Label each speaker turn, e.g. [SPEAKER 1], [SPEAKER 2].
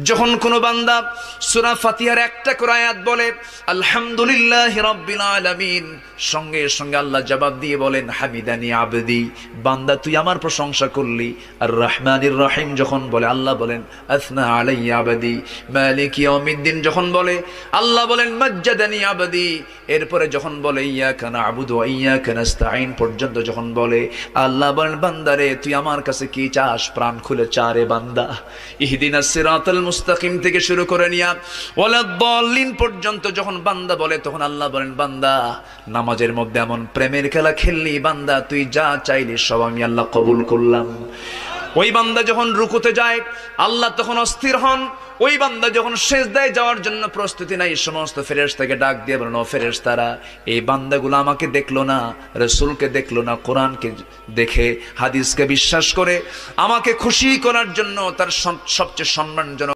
[SPEAKER 1] যখন কোনো বান্দা সূরা ফাতিহার একটা করে আয়াত বলে আলহামদুলিল্লাহি রাব্বিল আলামিন, সঙ্গে সঙ্গে আল্লাহ জবাব দিয়ে বলেন হামিদানি আবদি, বান্দা তুই আমার প্রশংসা করলি। আর রহমানির রহিম যখন বলে আল্লাহ বলেন আসনা আলাইয়া আবদি। মালিক ইয়াউমিদ্দিন যখন বলে আল্লাহ বলেন মাজ্জাদানি আবদি। এরপরে যখন বলে ইয়াকা না'বুদু ওয়া ইয়াকা নাস্তাঈন পর্যন্ত যখন বলে আল্লাহ বলেন বান্দারে তুই আমার কাছে কি চাস, প্রাণ খুলে চারে বান্দা। ইহদিনাস সিরাতাল মুস্তাকিম থেকে শুরু করে নিয়া ওয়ালাদ-দাল্লিন পর্যন্ত যখন বান্দা বলে তখন আল্লাহ বলেন বান্দা নামাজের মধ্যে এমন প্রেমের খেলা খেললি, বান্দা তুই যা চাইলি সব আমি আল্লাহ কবুল করলাম। ওই বান্দা যখন রুকুতে যায় আল্লাহ তখন অস্থির হন। ওই বান্দা যখন সিজদায় যাওয়ার জন্য প্রস্তুতি নাই, সমস্ত ফেরেশতাকে ডাক দিয়ে বলেন ও ফেরেশতারা, এই বান্দাগুলো আমাকে দেখলো না, রাসূলকে দেখলো না, কোরআনকে দেখে হাদিসকে বিশ্বাস করে আমাকে খুশি করার জন্য তার সবচেয়ে সম্মানজনক